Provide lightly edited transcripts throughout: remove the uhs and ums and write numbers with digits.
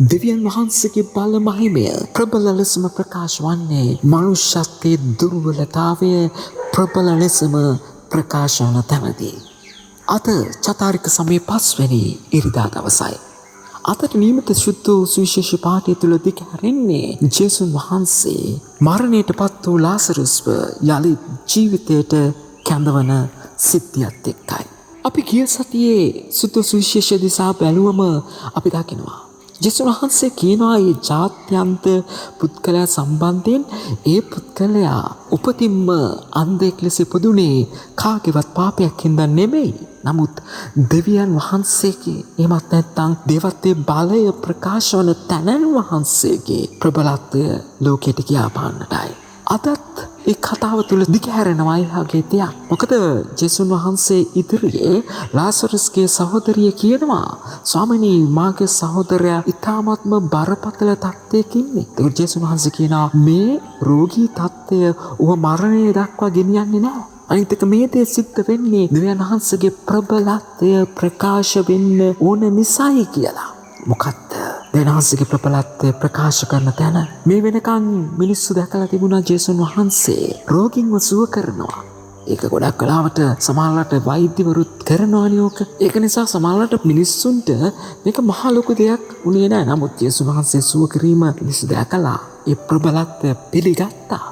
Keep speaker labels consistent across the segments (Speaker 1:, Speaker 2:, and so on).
Speaker 1: දෙවියන් වහන්සේගේ බල මහිමය ප්‍රබල ලෙසම ප්‍රකාශ වන්නේ මනුෂ්‍යත්වයේ දුර්වලතාවය ප්‍රබල ලෙසම ප්‍රකාශ වන තැනදී. අද චතාරික සමයේ 5 වෙනි ඉරිදා දවසයි. අදට නියමිත සුද්ධ සුවිශේෂ පාඨය තුළ දිගහැරෙන්නේ ජේසුස් වහන්සේ මරණයට පත් වූ ලාසරුස්ව යලි ජීවිතයට කැඳවන සිද්ධියත් එක්කයි. අපි ගිය සතියේ සුද්ධ සුවිශේෂ දිසා බැලුවම අපි දකිනවා ජේසුස් වහන්සේ කියනවා මේ ජාත්‍යන්ත පුද්ගලයා සම්බන්ධයෙන් ඒ පුද්ගලයා උපතින්ම අන්ධයෙක් ලෙස ඉපදුනේ කාගේවත් පාපයක් හින්දා නෙමෙයි. නමුත් දෙවියන් වහන්සේගේ එහෙමත් නැත්නම් දේවත්වයේ බලය ප්‍රකාශ වන තැනන් වහන්සේගේ ප්‍රබලත්වය ලෝකයට කියා පාන්නටයි. අදත් ඒ කතාව තුළ දිගහැරෙනවා එහාගේ දෙයක්. මොකද ජේසුස් වහන්සේ ඉදිරියේ ලාසරුස්ගේ සහෝදරිය කියනවා ස්වාමීනි මාගේ සහෝදරයා ඊ타ත්ම බරපතල තත්ත්වයක ඉන්නේ. ඒක ජේසුස් වහන්සේ කියනවා මේ රෝගී තත්ත්වය ඌව මරණය දක්වා ගෙනියන්නේ නැහැ. අනිත් එක මේ දේ සිද්ධ වෙන්නේ දෙවියන් වහන්සේගේ ප්‍රබලත්වය ප්‍රකාශ වෙන්න ඕන නිසායි කියලා. මොකක්ද දෙවියන්ගේ ප්‍රබලත්වය ප්‍රකාශ කරන තැන මේ වෙනකන් මිනිස්සු දැකලා තිබුණා ජේසුස් වහන්සේ රෝගීන්ව සුව කරනවා. ඒක ගොඩක් වෙලාවට සමහරවිට වෛද්‍යවරුත් කරනවානේ ඕක. ඒක නිසා සමහරවිට මිනිස්සුන්ට මේක මහ ලොකු දෙයක් උනේ නැහැ. නමුත් ජේසුස් වහන්සේ සුව කිරීම මිනිස්සු දැකලා ඒ ප්‍රබලත්වය පිළිගත්තා.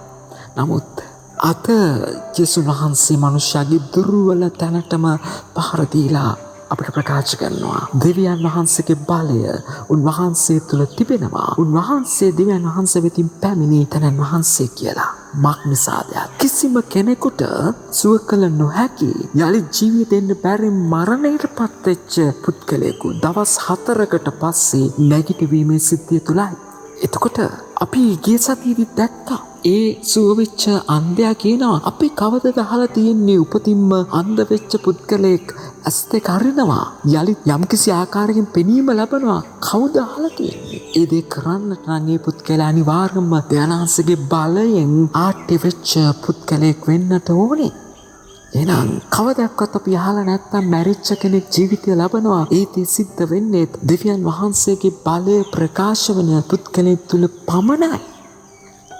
Speaker 1: නමුත් අද ජේසුස් වහන්සේ මනුෂ්‍යගේ දුර්වල තැනටම පහර දීලා අපිට ප්‍රකාශ කරනවා දෙවියන් වහන්සේගේ බලය උන්වහන්සේ තුල තිබෙනවා. උන්වහන්සේ දෙවියන් වහන්සේ වෙතින් පැමිණි තැනන් වහන්සේ කියලා. මක් නිසාද? කිසිම කෙනෙකුට සුව කළ නොහැකි යලි ජීවිතෙන්න බැරි මරණයට පත්වෙච්ච පුද්ගලයෙකු දවස් 4කට පස්සේ නැගිටීමේ සිද්ධිය තුලයි. එතකොට අපි ගිය සතියේදී දැක්කා ඒ සුවවිච්ච අන්ධයා කියනවා අපි කවදද අහලා තියෙන්නේ උපතින්ම අන්ධ වෙච්ච පුද්ගලයෙක් ඇස් දෙක අරිනවා යලි යම්කිසි ආකාරයකින් පෙනීම ලබනවා කවුද අහලා තියෙන්නේ? ඒ දේ කරන්නට නම් ඒ පුද්ගලයා අනිවාර්යයෙන්ම ධානාංශගේ බලයෙන් ආට්‍ය වෙච්ච පුද්ගලයෙක් වෙන්නට ඕනේ. එහෙනම් කවදාවත් අපි අහලා නැත්නම් මැරිච්ච කෙනෙක් ජීවිතය ලබනවා. ඒ දේ සිද්ධ වෙන්නේ දෙවියන් වහන්සේගේ බලය ප්‍රකාශ වන පුද්ගලයෙක් තුල පමණයි.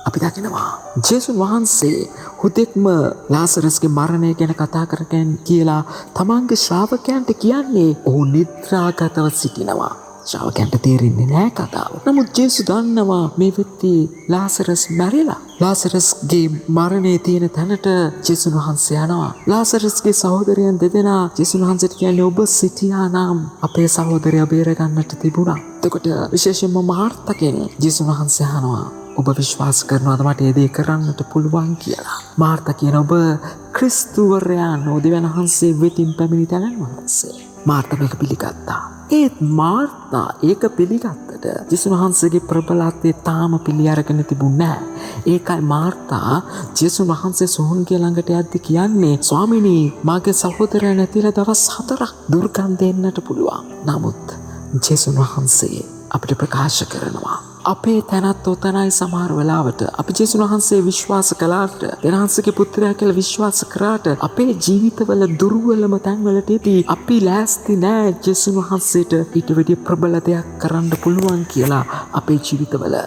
Speaker 1: අපි දකිනවා ජේසුස් වහන්සේ හුදෙක්ම ලාසරස්ගේ මරණය ගැන කතා කරගෙන කියලා තමන්ගේ ශ්‍රාවකයන්ට කියන්නේ ඔහු නිද්‍රාගතව සිටිනවා. ශ්‍රාවකයන්ට තේරෙන්නේ නැහැ කතාව. නමුත් ජේසුස් දන්නවා මේ වෙද්දී ලාසරස් මැරිලා. ලාසරස්ගේ මරණය තියෙන තැනට ජේසුස් වහන්සේ යනවා. ලාසරස්ගේ සහෝදරයන් දෙදෙනා ජේසුස් වහන්සේට කියන්නේ ඔබ සිටියා නම් අපේ සහෝදරයා බේර ගන්නට තිබුණා. එතකොට විශේෂයෙන්ම මාර්තා කෙනෙක් ජේසුස් වහන්සේ අහනවා ඔබ විශ්වාස කරනවද මට ඒ දේ කරන්නට පුළුවන් කියලා? මාර්තා කියන ඔබ ක්‍රිස්තුවරයා දෙවියන් වහන්සේ වෙතින් පැමිණි තැනන් වහන්සේ. මාර්තා මේක පිළිගත්තා. ඒත් මාර්තා ඒක පිළිගත්තට ජේසුස් වහන්සේගේ ප්‍රබලත්වය තාම පිළි අරගෙන තිබුණේ නැහැ. ඒකයි මාර්තා ජේසුස් වහන්සේ සෝහන්ගේ ළඟට යද්දි කියන්නේ ස්වාමීනි මාගේ සහෝදරයා නැතිලා දවස් 4ක් දුර්ගන්ධ එන්නට පුළුවන්. නමුත් ජේසුස් වහන්සේ අපිට ප්‍රකාශ කරනවා අපේ තැනත් ඔතනයි. සමහර වෙලාවට අපි ජේසුස් වහන්සේ විශ්වාස කළාට දෙනාංශගේ පුත්‍රයා කියලා විශ්වාස කරාට අපේ ජීවිතවල දුර්වලම තැන්වලදී අපි ලෑස්ති නෑ ජේසුස් වහන්සේට ඊට වැඩි ප්‍රබල දෙයක් කරන්න පුළුවන් කියලා අපේ ජීවිතවල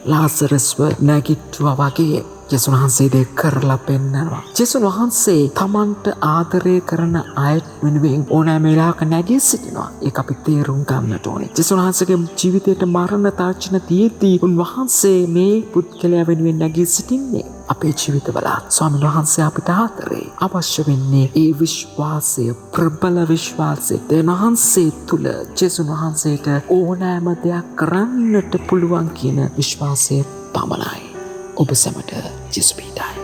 Speaker 1: ලාසරස්ව නැගිට්ටුවා වගේ ජේසුස් වහන්සේ දෙයක් කරලා පෙන්නනවා. ජේසුස් වහන්සේ තමන්ට ආදරය කරන අය වෙනුවෙන් ඕනෑම වෙලාවක නැගී සිටිනවා. ඒක අපි තේරුම් ගන්නට ඕනේ. ජේසුස් වහන්සේගේ ජීවිතයට මරණ තාක්ෂණ තියෙද්දී උන්වහන්සේ මේ පුද්ගලයා වෙනුවෙන් නැගී සිටින්නේ අපේ ජීවිතවල. ස්වාමීන් වහන්සේ අපිට ආදරේ අවශ්‍ය වෙන්නේ ඒ විශ්වාසය, ප්‍රබල විශ්වාසය. දෙවියන්වහන්සේ තුල ජේසුස් වහන්සේට ඕනෑම දෙයක් කරන්නට පුළුවන් කියන විශ්වාසය පමණයි. ඔබ සැමට ජෙසුස් පීඩයි.